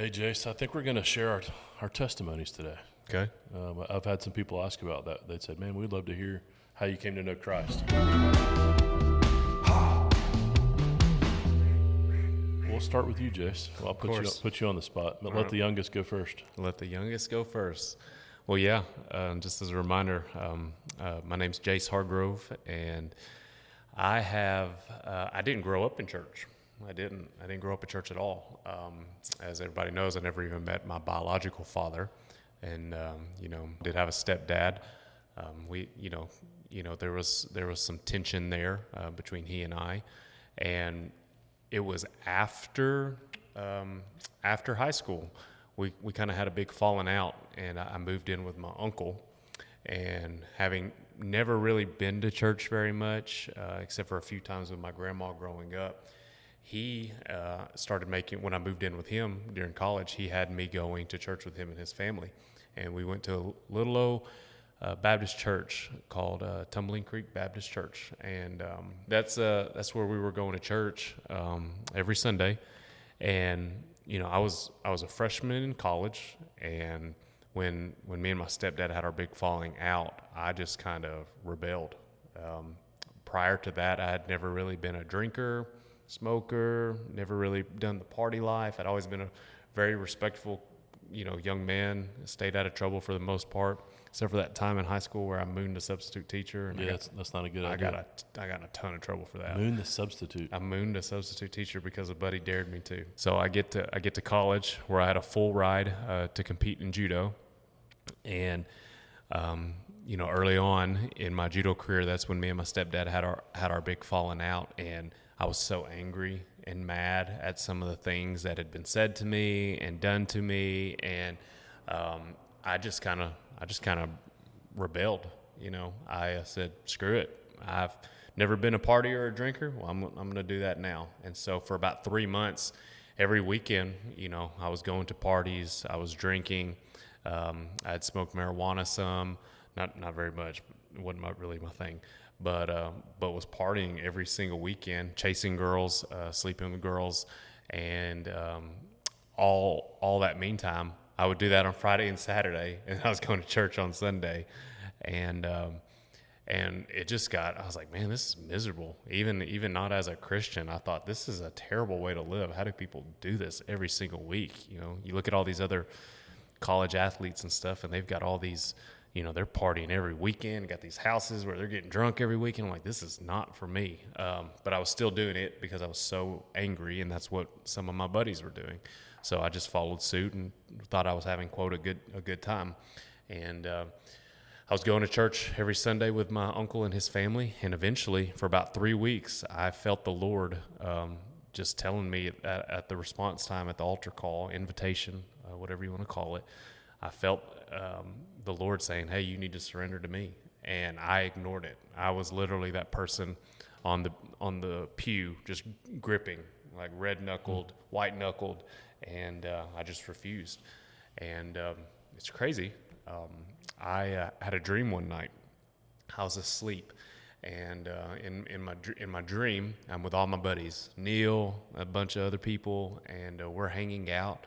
Hey, Jace, I think we're going to share our testimonies today. Okay. I've had some people ask about that. They said, man, we'd love to hear how you came to know Christ. We'll start with you, Jace. Well, I'll put you on the spot, but let the youngest go first. Let the youngest go first. Well, yeah, just as a reminder, my name's Jace Hargrove, and I didn't grow up in church. I didn't grow up in church at all. As everybody knows, I never even met my biological father, and did have a stepdad. There was some tension there between he and I, and it was after high school. We kind of had a big falling out, and I moved in with my uncle, and having never really been to church very much, except for a few times with my grandma growing up, he started when I moved in with him during college, he had me going to church with him and his family. And we went to a little old Baptist church called Tumbling Creek Baptist Church. And that's where we were going to church every Sunday. And, I was a freshman in college, and when me and my stepdad had our big falling out, I just kind of rebelled. Prior to that, I had never really been a drinker, smoker, never really done the party life. I'd always been a very respectful, young man, stayed out of trouble for the most part, except for that time in high school where I mooned a substitute teacher. And that's not a good idea. I got in a ton of trouble for that. Moon the substitute. I mooned a substitute teacher because a buddy dared me to. So I get to college where I had a full ride to compete in judo, and early on in my judo career, that's when me and my stepdad had our big falling out, and I was so angry and mad at some of the things that had been said to me and done to me, and I just kind of rebelled. I said, screw it. I've never been a partier or a drinker. Well, I'm going to do that now. And so for about 3 months, every weekend, I was going to parties, I was drinking. I'd smoked marijuana some, not very much. It wasn't really my thing. But was partying every single weekend, chasing girls, sleeping with girls, and all that meantime, I would do that on Friday and Saturday, and I was going to church on Sunday, and it just I was like, man, this is miserable. Even not as a Christian, I thought this is a terrible way to live. How do people do this every single week? You look at all these other college athletes and stuff, and they've got all these. They're partying every weekend, got these houses where they're getting drunk every weekend. I'm like, this is not for me. But I was still doing it because I was so angry, and that's what some of my buddies were doing. So I just followed suit and thought I was having, quote, a good time. And I was going to church every Sunday with my uncle and his family. And eventually, for about 3 weeks, I felt the Lord just telling me at the response time, at the altar call, invitation, whatever you want to call it, I felt the Lord saying, hey, you need to surrender to me. And I ignored it. I was literally that person on the pew, just gripping, like red-knuckled, white-knuckled, and I just refused. And it's crazy. I had a dream one night. I was asleep, and in my dream, I'm with all my buddies, Neil, a bunch of other people, and we're hanging out.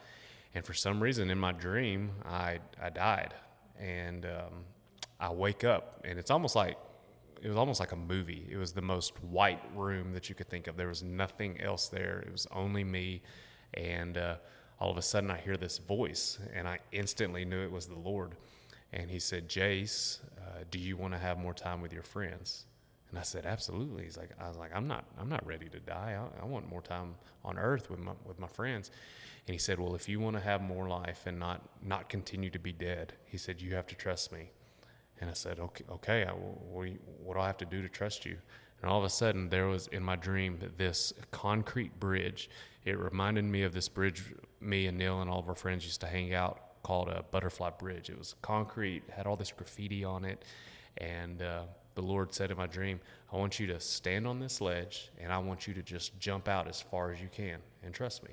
And for some reason in my dream, I died, and I wake up, and it was almost like a movie. It was the most white room that you could think of. There was nothing else there. It was only me, and all of a sudden I hear this voice, and I instantly knew it was the Lord. And he said, Jace, do you want to have more time with your friends? And I said, absolutely. I was like, I'm not ready to die. I want more time on earth with my friends. And he said, well, if you want to have more life and not continue to be dead, he said, you have to trust me. And I said, okay. What do I have to do to trust you? And all of a sudden, there was in my dream this concrete bridge. It reminded me of this bridge me and Neil and all of our friends used to hang out, called a Butterfly Bridge. It was concrete, had all this graffiti on it, and the Lord said in my dream, I want you to stand on this ledge, and I want you to just jump out as far as you can and trust me.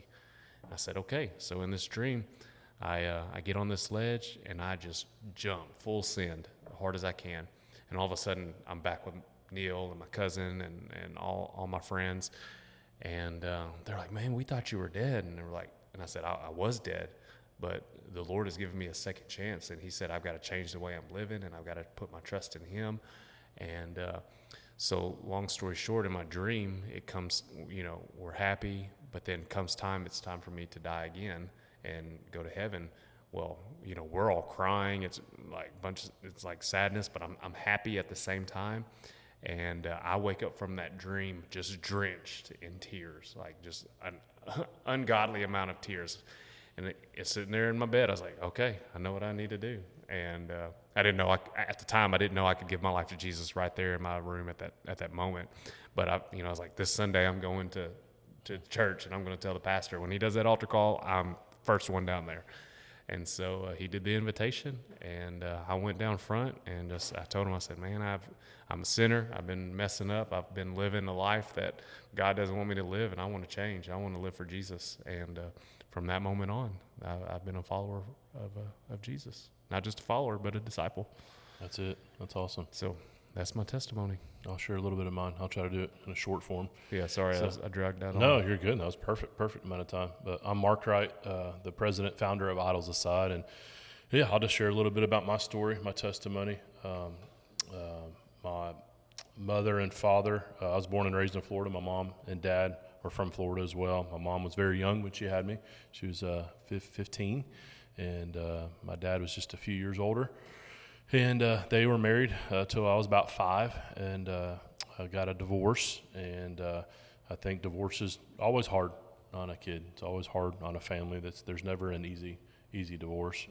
And I said, okay. So in this dream, I get on this ledge, and I just jump full send, as hard as I can. And all of a sudden, I'm back with Neil and my cousin and all my friends. And they're like, man, we thought you were dead. And And I said, I was dead, but the Lord has given me a second chance. And he said, I've got to change the way I'm living, and I've got to put my trust in him. And so long story short, in my dream, it comes, we're happy, but then comes time, it's time for me to die again and go to heaven. Well, we're all crying. It's like it's like sadness, but I'm happy at the same time. And I wake up from that dream just drenched in tears, like just an ungodly amount of tears. And it's sitting there in my bed. I was like, okay, I know what I need to do. And I didn't know, at the time, I didn't know I could give my life to Jesus right there in my room at that moment. But I was like, this Sunday I'm going to church, and I'm going to tell the pastor. When he does that altar call, I'm first one down there. And so he did the invitation, and I went down front, and I told him, I said, man, I'm a sinner. I've been messing up. I've been living a life that God doesn't want me to live, and I want to change. I want to live for Jesus. And from that moment on, I've been a follower of Jesus. Not just a follower, but a disciple. That's it. That's awesome. So that's my testimony. I'll share a little bit of mine. I'll try to do it in a short form. Yeah, sorry, I dragged that on. No, you're good. That was perfect amount of time. But I'm Mark Wright, the president, founder of Idols Aside. And yeah, I'll just share a little bit about my story, my testimony. My mother and father, I was born and raised in Florida. My mom and dad were from Florida as well. My mom was very young when she had me. She was 15. And my dad was just a few years older. And they were married till I was about 5, and I got a divorce. And I think divorce is always hard on a kid. It's always hard on a family. There's never an easy divorce.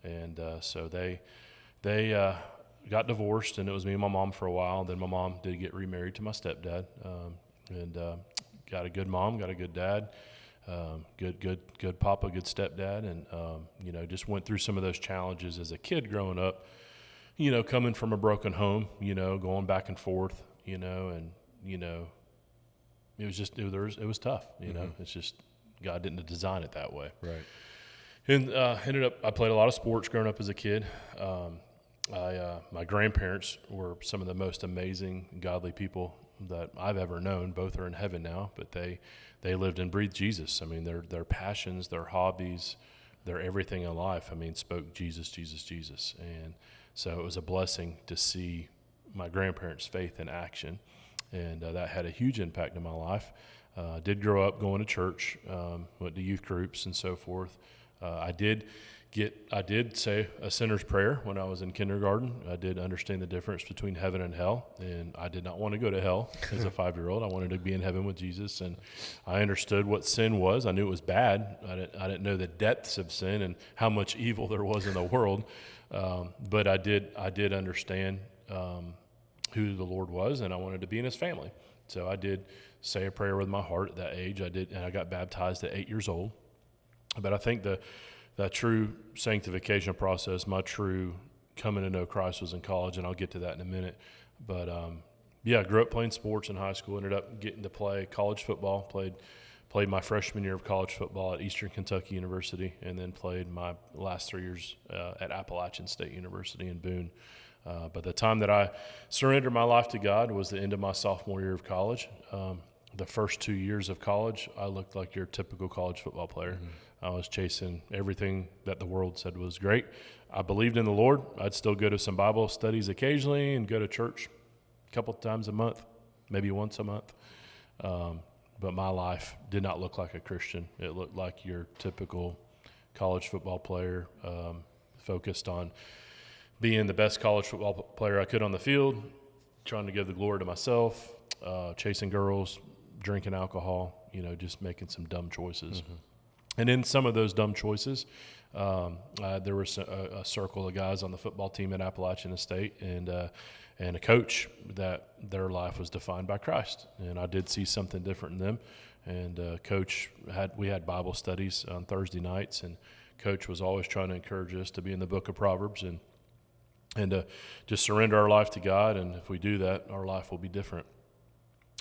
And so they got divorced, and it was me and my mom for a while. Then my mom did get remarried to my stepdad, and got a good mom, got a good dad. Good papa, good stepdad, and just went through some of those challenges as a kid growing up, coming from a broken home, going back and forth, and it was just it was tough, It's just God didn't design it that way. Right. And I played a lot of sports growing up as a kid. My grandparents were some of the most amazing, godly people that I've ever known. Both are in heaven now, but they lived and breathed Jesus. I mean, their passions, their hobbies, their everything in life, spoke Jesus, Jesus, Jesus. And so it was a blessing to see my grandparents' faith in action. And that had a huge impact in my life. Did grow up going to church, went to youth groups and so forth. I did say a sinner's prayer when I was in kindergarten. I did understand the difference between heaven and hell, and I did not want to go to hell as a 5-year-old. I wanted to be in heaven with Jesus, and I understood what sin was. I knew it was bad. I didn't know the depths of sin and how much evil there was in the world, but I did understand who the Lord was, and I wanted to be in His family. So I did say a prayer with my heart at that age. I did, and I got baptized at 8 years old. But I think that true sanctification process, my true coming to know Christ, was in college, and I'll get to that in a minute. But I grew up playing sports in high school, ended up getting to play college football, played my freshman year of college football at Eastern Kentucky University, and then played my last 3 years at Appalachian State University in Boone. But the time that I surrendered my life to God was the end of my sophomore year of college. The first 2 years of college, I looked like your typical college football player. Mm-hmm. I was chasing everything that the world said was great. I believed in the Lord. I'd still go to some Bible studies occasionally and go to church a couple times a month, maybe once a month. But my life did not look like a Christian. It looked like your typical college football player, focused on being the best college football player I could on the field, trying to give the glory to myself, chasing girls, drinking alcohol, just making some dumb choices. Mm-hmm. And in some of those dumb choices, there was a circle of guys on the football team at Appalachian State and a coach that their life was defined by Christ. And I did see something different in them. And Coach we had Bible studies on Thursday nights, and Coach was always trying to encourage us to be in the book of Proverbs and to just surrender our life to God. And if we do that, our life will be different.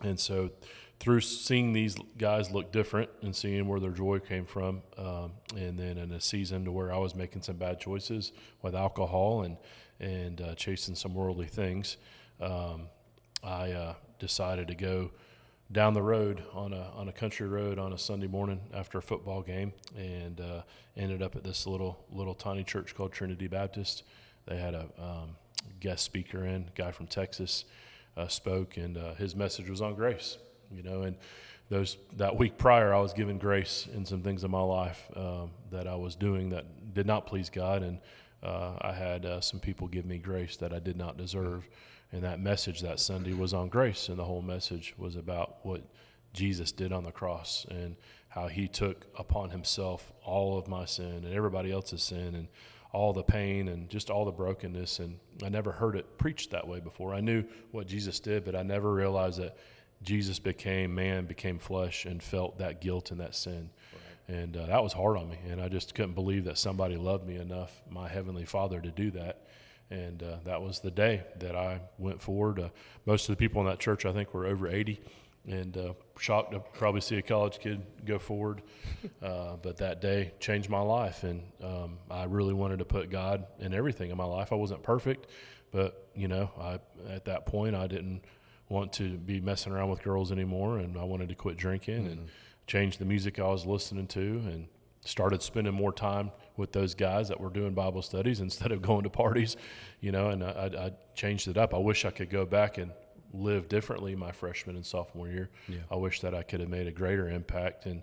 And so through seeing these guys look different and seeing where their joy came from, and then in a season to where I was making some bad choices with alcohol and chasing some worldly things, I decided to go down the road on a country road on a Sunday morning after a football game, and ended up at this little tiny church called Trinity Baptist. They had a guest speaker in, a guy from Texas, spoke, and his message was on grace. And that week prior, I was given grace in some things in my life that I was doing that did not please God, and I had some people give me grace that I did not deserve. And that message that Sunday was on grace, and the whole message was about what Jesus did on the cross and how he took upon himself all of my sin and everybody else's sin and all the pain and just all the brokenness. And I never heard it preached that way before. I knew what Jesus did, but I never realized that Jesus became man, became flesh, and felt that guilt and that sin. Right. And that was hard on me, and I just couldn't believe that somebody loved me enough, my Heavenly Father, to do that. And that was the day that I went forward. Most of the people in that church, I think, were over 80, and shocked to probably see a college kid go forward. But that day changed my life, and I really wanted to put God in everything in my life. I wasn't perfect, but, at that point, I didn't want to be messing around with girls anymore, and I wanted to quit drinking and change the music I was listening to, and started spending more time with those guys that were doing Bible studies instead of going to parties, and I changed it up. I wish I could go back and live differently my freshman and sophomore year. Yeah. I wish that I could have made a greater impact and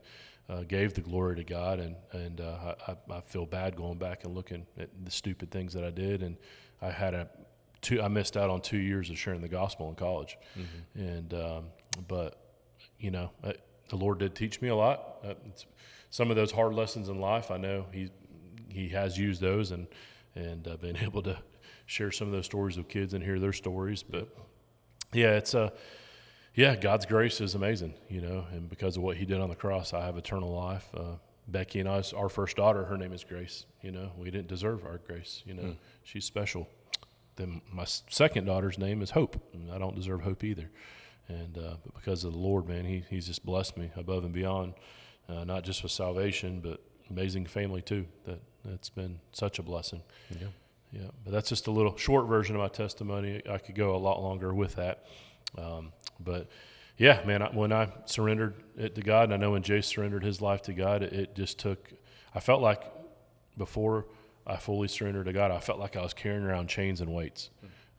gave the glory to God, and I feel bad going back and looking at the stupid things that I did, and I missed out on 2 years of sharing the gospel in college. And but the Lord did teach me a lot. Some of those hard lessons in life, I know he has used those and been able to share some of those stories with kids and hear their stories. But it's God's grace is amazing, and because of what he did on the cross, I have eternal life. Becky and I, our first daughter, her name is Grace. We didn't deserve our grace. She's special. Then my second daughter's name is Hope, and I don't deserve hope either. And but because of the Lord, man, he's just blessed me above and beyond. Not just with salvation, but amazing family too. That's been such a blessing. Yeah. But that's just a little short version of my testimony. I could go a lot longer with that. But yeah, man, when I surrendered it to God, and I know when Jace surrendered his life to God, it just took. I felt like before I fully surrendered to God, I felt like I was carrying around chains and weights,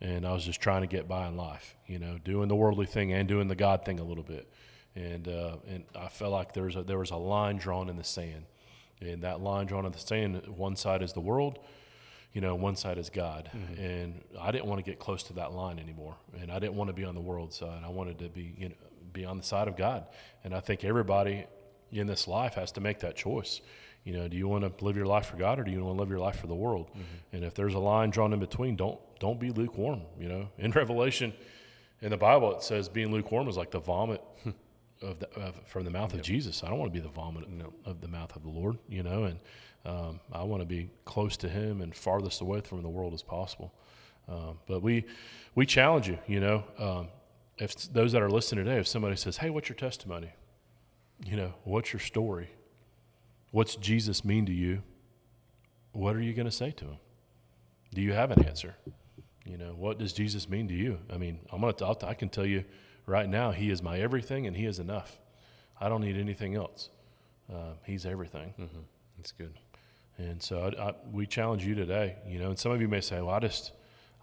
and I was just trying to get by in life. Doing the worldly thing and doing the God thing a little bit. And I felt like there was a line drawn in the sand, and that line drawn in the sand, one side is the world, one side is God. And I didn't want to get close to that line anymore, and I didn't want to be on the world side. I wanted to be on the side of God. And I think everybody in this life has to make that choice. Do you want to live your life for God, or do you want to live your life for the world? And if there's a line drawn in between, don't be lukewarm. In Revelation, in the Bible, it says being lukewarm is like the vomit from the mouth of Jesus. I don't want to be the vomit of the mouth of the Lord, and I want to be close to him and farthest away from the world as possible. But we challenge you, if those that are listening today, if somebody says, hey, what's your testimony? What's your story? What's Jesus mean to you? What are you going to say to him? Do you have an answer? What does Jesus mean to you? I mean, I can tell you right now, he is my everything, and he is enough. I don't need anything else. He's everything. That's good. And so we challenge you today, and some of you may say, well,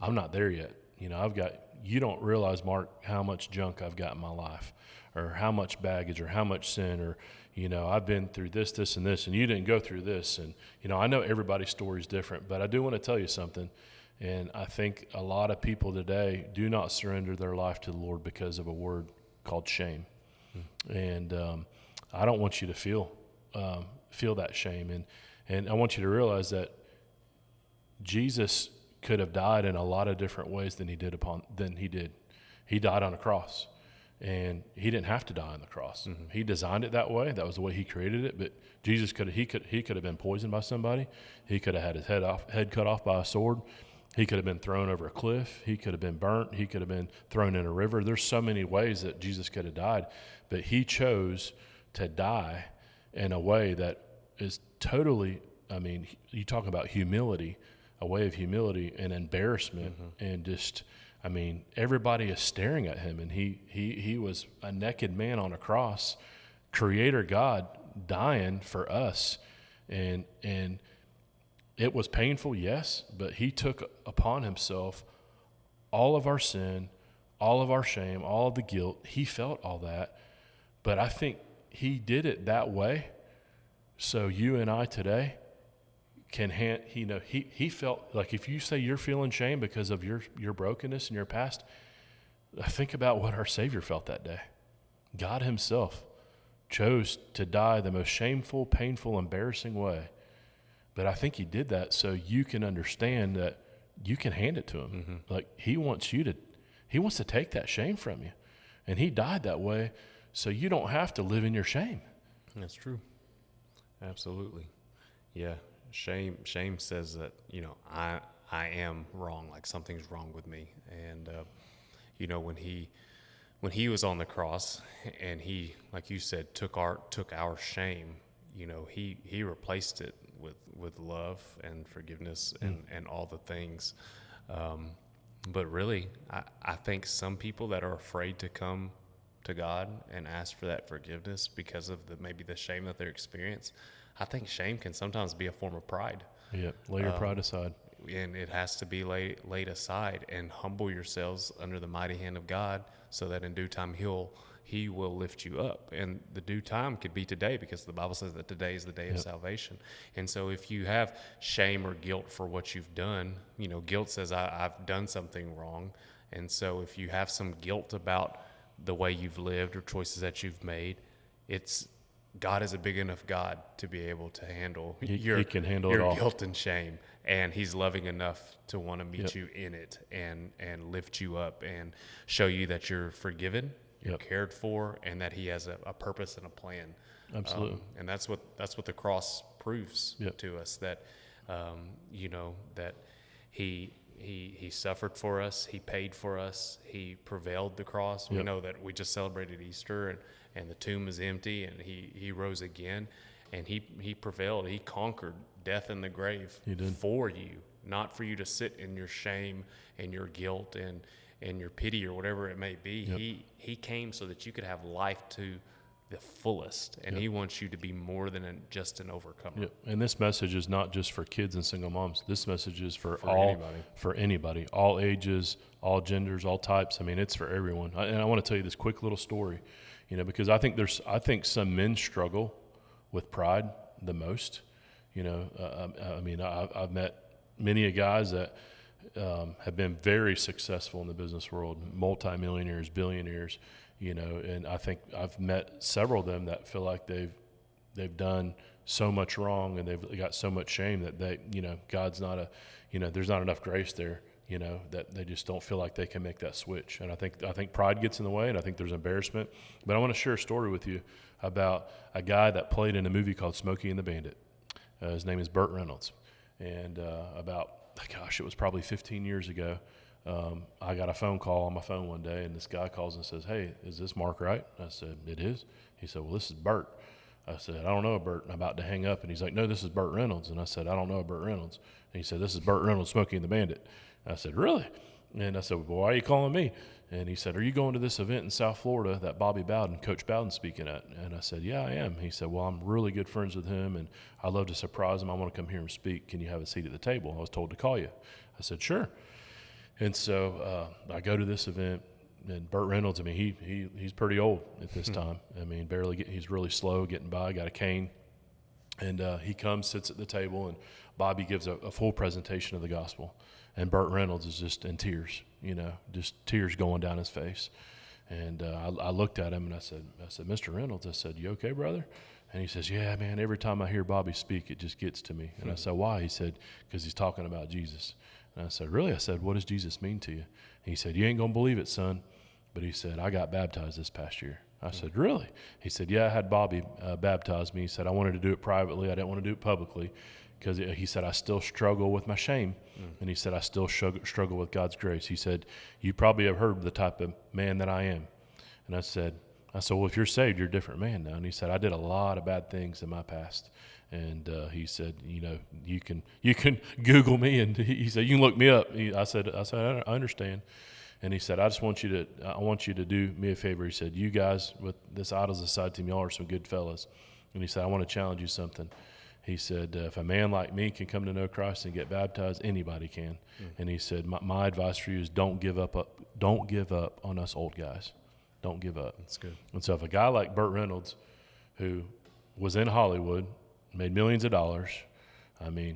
I'm not there yet. You don't realize, Mark, how much junk I've got in my life, or how much baggage, or how much sin, or, I've been through this, this, and this, and you didn't go through this. And, I know everybody's story is different, but I do want to tell you something. And I think a lot of people today do not surrender their life to the Lord because of a word called shame. And I don't want you to feel that shame. And I want you to realize that Jesus could have died in a lot of different ways than he did. He died on a cross, and he didn't have to die on the cross. He designed it that way. That was the way he created it. But Jesus could have been poisoned by somebody. He could have had his head cut off by a sword. He could have been thrown over a cliff. He could have been burnt. He could have been thrown in a river. There's so many ways that Jesus could have died, but he chose to die in a way that is totally, you talk about humility, a way of humility and embarrassment, and just, I mean, everybody is staring at him, and he was a naked man on a cross, Creator God dying for us, and it was painful, yes, but he took upon himself all of our sin, all of our shame, all of the guilt. He felt all that, but I think he did it that way so you and I today can he felt like, if you say you're feeling shame because of your brokenness and your past, think about what our Savior felt that day. God himself chose to die the most shameful, painful, embarrassing way. But I think he did that so you can understand that you can hand it to him. Mm-hmm. Like he wants to take that shame from you. And he died that way so you don't have to live in your shame. That's true. Absolutely. Yeah. Shame says that, I am wrong, like something's wrong with me. And, when he was on the cross and he, like you said, took our shame, he replaced it with love and forgiveness and all the things. But really, I think some people that are afraid to come to God and ask for that forgiveness because of maybe the shame that they experience, I think shame can sometimes be a form of pride. Yeah, lay your pride aside. And it has to be laid aside, and humble yourselves under the mighty hand of God so that in due time he will lift you up. And the due time could be today, because the Bible says that today is the day of salvation. And so if you have shame or guilt for what you've done, guilt says I've done something wrong. And so if you have some guilt about the way you've lived or choices that you've made, God is a big enough God to be able to handle He can handle your it all. guilt and shame. And he's loving enough to want to meet you in it and lift you up and show you that you're forgiven, you're cared for, and that he has a purpose and a plan. Absolutely. And that's what the cross proves to us, that that he suffered for us, he paid for us, he prevailed the cross. We know that we just celebrated Easter, and the tomb is empty, and he rose again, and he prevailed. He conquered death and the grave for you, not for you to sit in your shame and your guilt and your pity or whatever it may be. He came so that you could have life to the fullest, and he wants you to be more than just an overcomer. And this message is not just for kids and single moms. This message is for anybody, all ages, all genders, all types. I mean, it's for everyone. And I want to tell you this quick little story, because I think some men struggle with pride the most. I've met many guys that have been very successful in the business world, multimillionaires, billionaires, and I think I've met several of them that feel like they've done so much wrong and they've got so much shame that God's not there's not enough grace there, that they just don't feel like they can make that switch. And I think pride gets in the way, and I think there's embarrassment. But I want to share a story with you about a guy that played in a movie called Smokey and the Bandit. His name is Burt Reynolds. And it was probably 15 years ago. I got a phone call on my phone one day, and this guy calls and says, "Hey, is this Mark Wright?" I said, "It is." He said, "Well, this is Burt." I said, "I don't know a Burt." And I'm about to hang up, and he's like, "No, this is Burt Reynolds." And I said, "I don't know a Burt Reynolds." And he said, "This is Burt Reynolds, Smokey and the Bandit." I said, "Really?" And I said, "Well, why are you calling me?" And he said, "Are you going to this event in South Florida that Coach Bowden's speaking at?" And I said, "Yeah, I am." He said, "Well, I'm really good friends with him, and I love to surprise him. I want to come here and speak. Can you have a seat at the table? I was told to call you." I said, "Sure." And so I go to this event, and Burt Reynolds, he's pretty old at this time. He's really slow getting by, got a cane. And he comes, sits at the table, and Bobby gives a full presentation of the gospel. And Burt Reynolds is just in tears, just tears going down his face. And I looked at him, and I said, "Mr. Reynolds," I said, "You okay, brother?" And he says, "Yeah, man, every time I hear Bobby speak, it just gets to me." And I said, "Why?" He said, "Because he's talking about Jesus." And I said, "Really?" I said, "What does Jesus mean to you?" And he said, "You ain't going to believe it, son." But he said, "I got baptized this past year." I said, "Really?" He said, "Yeah, I had Bobby baptize me." He said, "I wanted to do it privately. I didn't want to do it publicly." Because he said, "I still struggle with my shame." And he said, "I still struggle with God's grace." He said, "You probably have heard the type of man that I am." And I said, "Well, if you're saved, you're a different man now." And he said, "I did a lot of bad things in my past." And he said, "You can Google me." And he said, "You can look me up." I said, "I understand." And he said, I want you to do me a favor. He said, you guys with this Idols Aside team, y'all are some good fellas. And he said, I want to challenge you something. He said, if a man like me can come to know Christ and get baptized, anybody can. And he said, my advice for you is don't give up on us old guys. Don't give up. That's good. And so if a guy like Burt Reynolds, who was in Hollywood, made millions of dollars,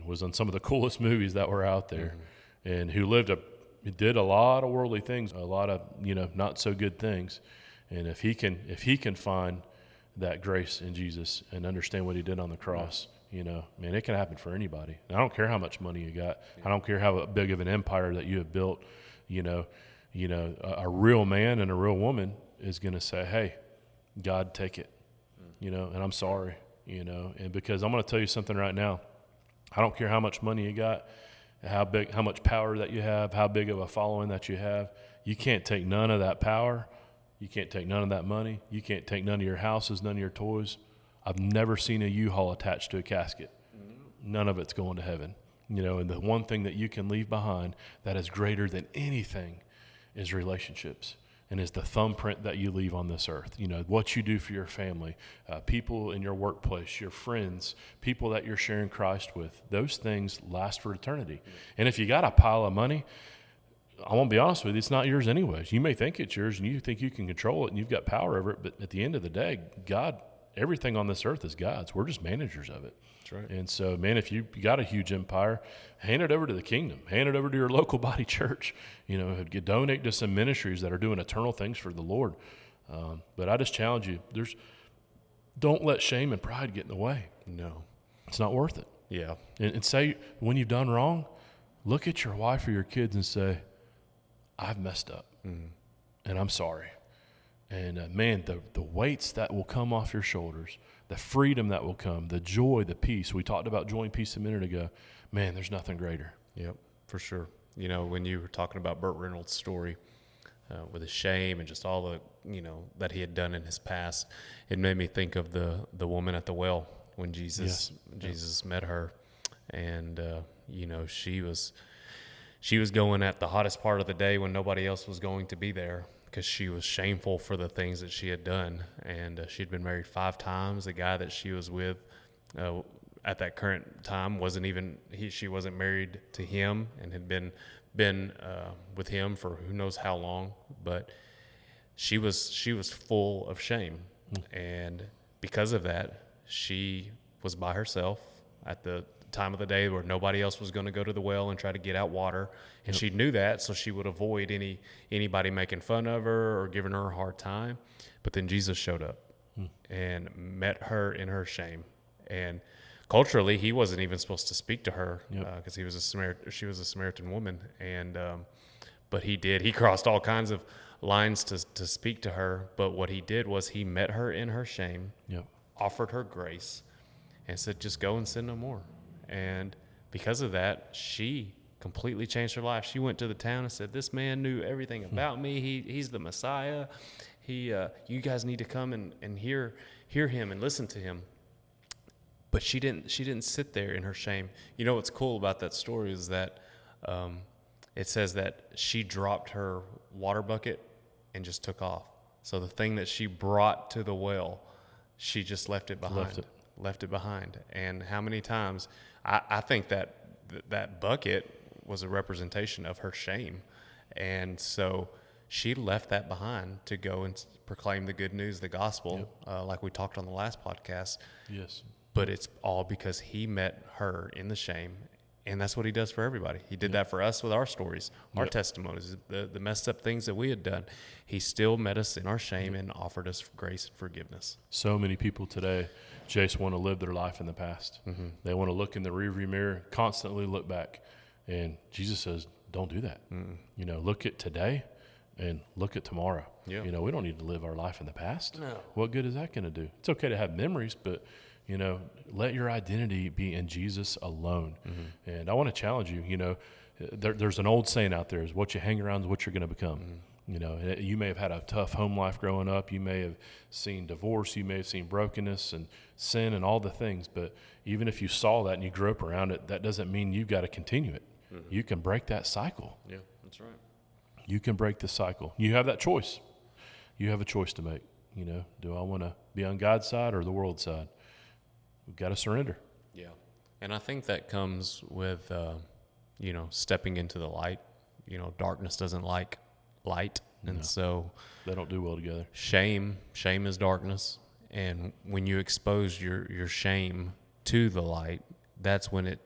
was on some of the coolest movies that were out there, and who did a lot of worldly things, a lot of, not so good things. And if he can find that grace in Jesus and understand what he did on the cross, it can happen for anybody. And I don't care how much money you got. I don't care how big of an empire that you have built. A real man and a real woman is going to say, hey, God, take it, and I'm sorry, and because I'm going to tell you something right now. I don't care how much money you got, how much power that you have, how big of a following that you have. You can't take none of that power. You can't take none of that money. You can't take none of your houses, none of your toys. I've never seen a U-Haul attached to a casket. None of it's going to heaven. And the one thing that you can leave behind that is greater than anything is relationships, and is the thumbprint that you leave on this earth. What you do for your family, people in your workplace, your friends, people that you're sharing Christ with. Those things last for eternity. And if you got a pile of money, I won't be honest with you, it's not yours anyways. You may think it's yours and you think you can control it and you've got power over it, but at the end of the day, God, everything on this earth is God's. We're just managers of it. That's right. And so, man, if you got a huge empire, hand it over to the kingdom. Hand it over to your local body church. Donate to some ministries that are doing eternal things for the Lord. But I just challenge you, don't let shame and pride get in the way. No. It's not worth it. Yeah. And say, when you've done wrong, look at your wife or your kids and say, I've messed up, and I'm sorry. And, man, the weights that will come off your shoulders, the freedom that will come, the joy, the peace. We talked about joy and peace a minute ago. Man, there's nothing greater. Yep, for sure. When you were talking about Burt Reynolds' story with his shame and just all the, that he had done in his past, it made me think of the woman at the well when Jesus met her. And, she was going at the hottest part of the day when nobody else was going to be there, because she was shameful for the things that she had done. And she'd been married 5 times. The guy that she was with at that current time she wasn't married to him, and had been with him for who knows how long. But she was full of shame. And because of that, she was by herself at the time of the day where nobody else was going to go to the well and try to get out water, and she knew that, so she would avoid anybody making fun of her or giving her a hard time. But then Jesus showed up and met her in her shame, and culturally he wasn't even supposed to speak to her because she was a Samaritan woman, and but he did. He crossed all kinds of lines to speak to her, but what he did was he met her in her shame, offered her grace, and said, just go and sin no more. And because of that, she completely changed her life. She went to the town and said, this man knew everything about me. He's the Messiah. You guys need to come and hear him and listen to him. But she didn't sit there in her shame. What's cool about that story is that it says that she dropped her water bucket and just took off. So the thing that she brought to the well, she just left it behind. And how many times I think that bucket was a representation of her shame. And so she left that behind to go and proclaim the good news, the gospel, like we talked on the last podcast. Yes. But it's all because he met her in the shame. And that's what he does for everybody. He did that for us with our stories, our testimonies, the messed up things that we had done. He still met us in our shame and offered us grace and forgiveness. So many people today, Jace, want to live their life in the past. They want to look in the rearview mirror, constantly look back. And Jesus says, don't do that. Look at today and look at tomorrow. We don't need to live our life in the past. No. What good is that going to do? It's okay to have memories, but let your identity be in Jesus alone. And I want to challenge you, there's an old saying out there, is what you hang around is what you're going to become. You may have had a tough home life growing up. You may have seen divorce. You may have seen brokenness and sin and all the things. But even if you saw that and you grew up around it, that doesn't mean you've got to continue it. You can break that cycle. Yeah, that's right. You can break the cycle. You have that choice. You have a choice to make. Do I want to be on God's side or the world's side? We've got to surrender. Yeah. And I think that comes with, stepping into the light. Darkness doesn't like light. And so they don't do well together. Shame is darkness. And when you expose your shame to the light, that's when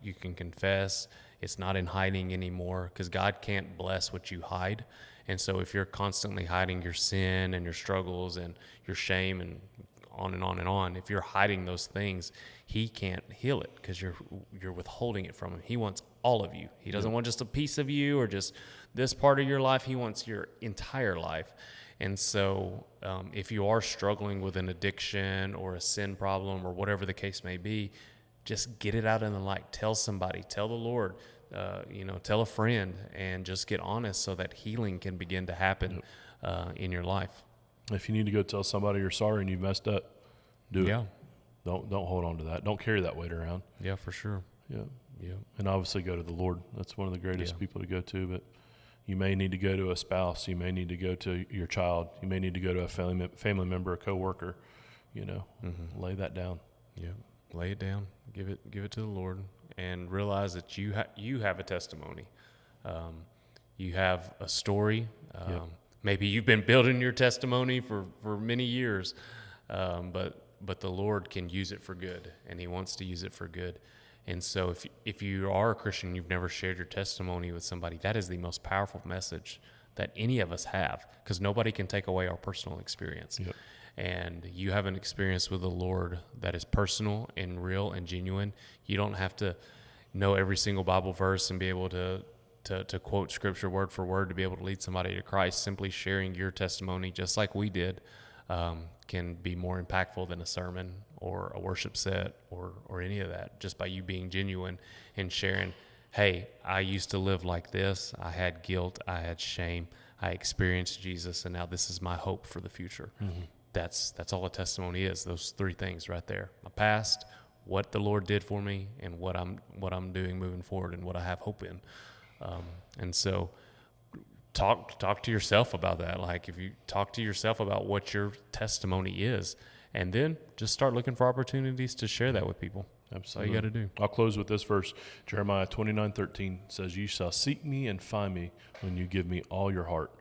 you can confess. It's not in hiding anymore, because God can't bless what you hide. And so if you're constantly hiding your sin and your struggles and your shame and on and on and on, if you're hiding those things, he can't heal it, because you're withholding it from him. He wants all of you. He doesn't want just a piece of you or just this part of your life. He wants your entire life. And so if you are struggling with an addiction or a sin problem or whatever the case may be, just get it out in the light. Tell somebody, tell the Lord, tell a friend, and just get honest so that healing can begin to happen in your life. If you need to go tell somebody you're sorry and you've messed up, do Yeah. it. Don't hold on to that. Don't carry that weight around. Yeah, for sure. Yeah. Yeah. And obviously go to the Lord. That's one of the greatest people to go to. But you may need to go to a spouse. You may need to go to your child. You may need to go to a family member, a coworker. Lay that down. Yeah. Lay it down. Give it to the Lord, and realize that you have a testimony. You have a story. Maybe you've been building your testimony for many years, but the Lord can use it for good, and he wants to use it for good. And so if you are a Christian, you've never shared your testimony with somebody, that is the most powerful message that any of us have, because nobody can take away our personal experience. Yep. And you have an experience with the Lord that is personal and real and genuine. You don't have to know every single Bible verse and be able to quote scripture word for word to be able to lead somebody to Christ. Simply sharing your testimony, just like we did, can be more impactful than a sermon or a worship set or any of that, just by you being genuine and sharing, hey, I used to live like this. I had guilt. I had shame. I experienced Jesus, and now this is my hope for the future. Mm-hmm. That's all a testimony is, those three things right there. My past, what the Lord did for me, and what I'm doing moving forward, and what I have hope in. And so talk to yourself about that. Like, if you talk to yourself about what your testimony is, and then just start looking for opportunities to share that with people. Absolutely. That's all you got to do. I'll close with this verse. Jeremiah 29:13 says, "You shall seek me and find me when you give me all your heart."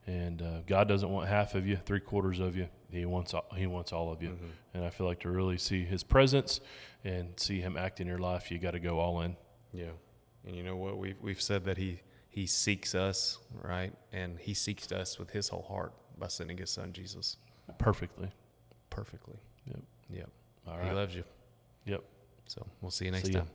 And God doesn't want half of you, 3/4 of you. He wants all of you. Mm-hmm. And I feel like to really see his presence and see him act in your life, you got to go all in. Yeah. And you know what? We've said that he seeks us, right? And he seeks us with his whole heart by sending his son, Jesus. Perfectly. Yep. All right. He loves you. Yep. So we'll see you next time.